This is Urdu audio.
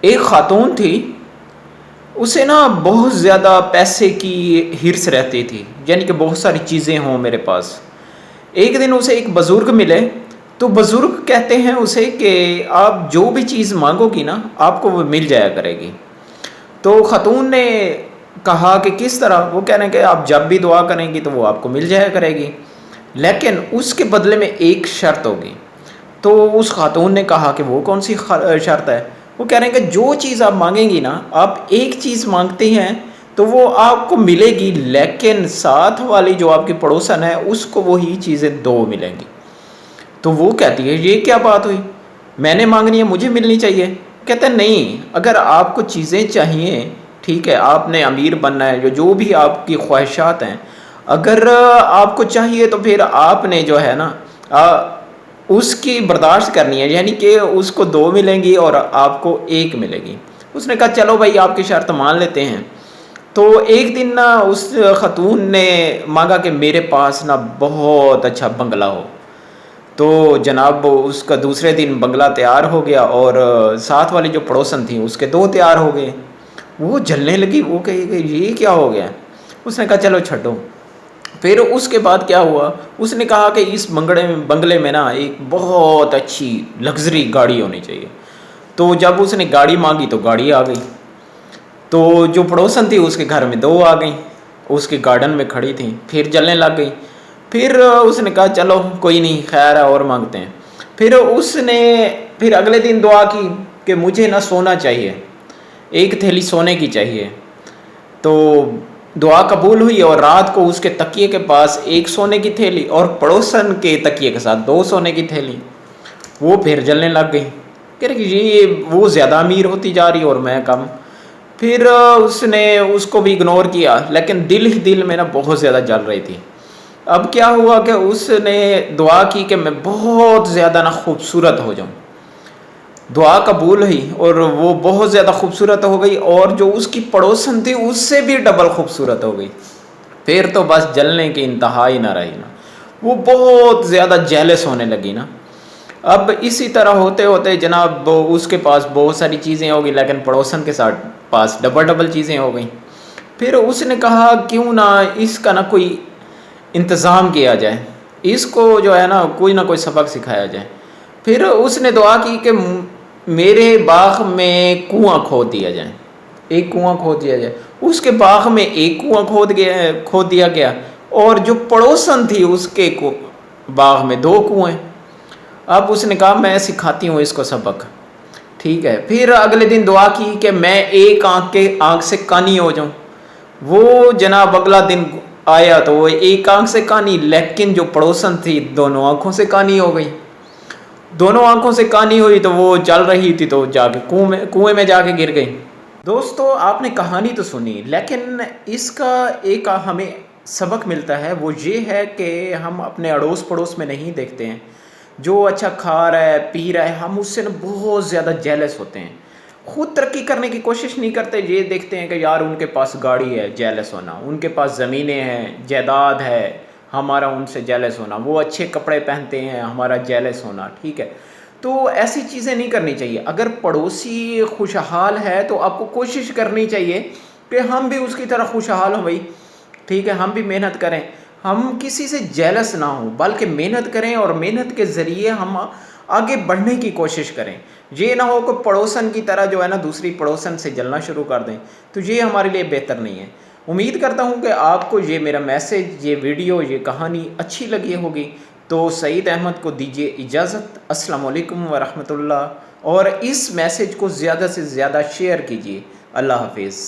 ایک خاتون تھی، اسے نا بہت زیادہ پیسے کی ہرس رہتی تھی، یعنی کہ بہت ساری چیزیں ہوں میرے پاس۔ ایک دن اسے ایک بزرگ ملے، تو بزرگ کہتے ہیں اسے کہ آپ جو بھی چیز مانگو گی نا آپ کو وہ مل جایا کرے گی۔ تو خاتون نے کہا کہ کس طرح؟ وہ کہہ رہے ہیں کہ آپ جب بھی دعا کریں گی تو وہ آپ کو مل جایا کرے گی، لیکن اس کے بدلے میں ایک شرط ہوگی۔ تو اس خاتون نے کہا کہ وہ کون سی شرط ہے؟ وہ کہہ رہے ہیں کہ جو چیز آپ مانگیں گی نا، آپ ایک چیز مانگتے ہیں تو وہ آپ کو ملے گی، لیکن ساتھ والی جو آپ کی پڑوسن ہے اس کو وہی چیزیں دو ملیں گی۔ تو وہ کہتی ہے یہ کیا بات ہوئی، میں نے مانگنی ہے مجھے ملنی چاہیے؟ کہتے ہیں نہیں، اگر آپ کو چیزیں چاہیے، ٹھیک ہے، آپ نے امیر بننا ہے، جو بھی آپ کی خواہشات ہیں، اگر آپ کو چاہیے تو پھر آپ نے جو ہے نا اس کی برداشت کرنی ہے، یعنی کہ اس کو دو ملیں گی اور آپ کو ایک ملے گی۔ اس نے کہا چلو بھائی آپ کی شرط مان لیتے ہیں۔ تو ایک دن نا اس خاتون نے مانگا کہ میرے پاس نا بہت اچھا بنگلہ ہو۔ تو جناب اس کا دوسرے دن بنگلہ تیار ہو گیا، اور ساتھ والی جو پڑوسن تھیں اس کے دو تیار ہو گئے۔ وہ جلنے لگی، وہ کہے کہ یہ کیا ہو گیا؟ اس نے کہا چلو چھڈو۔ پھر اس کے بعد کیا ہوا، اس نے کہا کہ اس بنگلے میں نا ایک بہت اچھی لگژری گاڑی ہونی چاہیے۔ تو جب اس نے گاڑی مانگی تو گاڑی آ گئی۔ تو جو پڑوسن تھی اس کے گھر میں دو آ گئیں، اس کے گارڈن میں کھڑی تھیں، پھر جلنے لگ گئی۔ پھر اس نے کہا چلو کوئی نہیں، خیر ہے اور مانگتے ہیں۔ پھر اس نے پھر اگلے دن دعا کی کہ مجھے نا سونا چاہیے، ایک تھیلی سونے کی چاہیے۔ تو دعا قبول ہوئی، اور رات کو اس کے تکیے کے پاس ایک سونے کی تھیلی اور پڑوسن کے تکیے کے ساتھ دو سونے کی تھیلی۔ وہ پھر جلنے لگ گئی، کہہ رہے کہ یہ وہ زیادہ امیر ہوتی جا رہی اور میں کم۔ پھر اس نے اس کو بھی اگنور کیا، لیکن دل میں نا بہت زیادہ جل رہی تھی۔ اب کیا ہوا کہ اس نے دعا کی کہ میں بہت زیادہ نا خوبصورت ہو جاؤں۔ دعا قبول ہوئی اور وہ بہت زیادہ خوبصورت ہو گئی، اور جو اس کی پڑوسن تھی اس سے بھی ڈبل خوبصورت ہو گئی۔ پھر تو بس جلنے کی انتہا ہی نہ رہی نا، وہ بہت زیادہ جیلس ہونے لگی نا۔ اب اسی طرح ہوتے ہوتے جناب اس کے پاس بہت ساری چیزیں ہو گئی، لیکن پڑوسن کے ساتھ پاس ڈبل چیزیں ہو گئیں۔ پھر اس نے کہا کیوں نہ اس کا نا کوئی انتظام کیا جائے، اس کو جو ہے نا کوئی نہ کوئی سبق سکھایا جائے۔ پھر اس نے دعا کی کہ میرے باغ میں کنواں کھود دیا جائے، ایک کنواں کھود دیا جائے۔ اس کے باغ میں ایک کنواں کھود دیا گیا، اور جو پڑوسن تھی اس کے باغ میں دو کنویں۔ اب اس نے کہا میں سکھاتی ہوں اس کو سبق، ٹھیک ہے۔ پھر اگلے دن دعا کی کہ میں ایک آنکھ سے کانی ہو جاؤں۔ وہ جناب اگلا دن آیا تو وہ ایک آنکھ سے کانی، لیکن جو پڑوسن تھی دونوں آنکھوں سے کانی ہو گئی۔ دونوں آنکھوں سے کانی ہوئی تو وہ چل رہی تھی تو جا کے کنویں میں جا کے گر گئی۔ دوستو آپ نے کہانی تو سنی، لیکن اس کا ایک ہمیں سبق ملتا ہے، وہ یہ ہے کہ ہم اپنے اڑوس پڑوس میں نہیں دیکھتے ہیں، جو اچھا کھا رہا ہے پی رہا ہے ہم اس سے بہت زیادہ جیلس ہوتے ہیں، خود ترقی کرنے کی کوشش نہیں کرتے۔ یہ دیکھتے ہیں کہ یار ان کے پاس گاڑی ہے، جیلس ہونا، ان کے پاس زمینیں ہیں، جائیداد ہے، ہمارا ان سے جیلس ہونا، وہ اچھے کپڑے پہنتے ہیں، ہمارا جیلس ہونا، ٹھیک ہے۔ تو ایسی چیزیں نہیں کرنی چاہیے۔ اگر پڑوسی خوشحال ہے تو آپ کو کوشش کرنی چاہیے کہ ہم بھی اس کی طرح خوشحال ہوں بھائی، ٹھیک ہے، ہم بھی محنت کریں، ہم کسی سے جیلس نہ ہوں، بلکہ محنت کریں، اور محنت کے ذریعے ہم آگے بڑھنے کی کوشش کریں۔ یہ نہ ہو کہ پڑوسن کی طرح جو ہے نا دوسری پڑوسن سے جلنا شروع کر دیں، تو یہ ہمارے لیے بہتر نہیں ہے۔ امید کرتا ہوں کہ آپ کو یہ میرا میسیج، یہ ویڈیو، یہ کہانی اچھی لگی ہوگی۔ تو سعید احمد کو دیجیے اجازت۔ السلام علیکم ورحمۃ اللہ، اور اس میسیج کو زیادہ سے زیادہ شیئر کیجیے۔ اللہ حافظ۔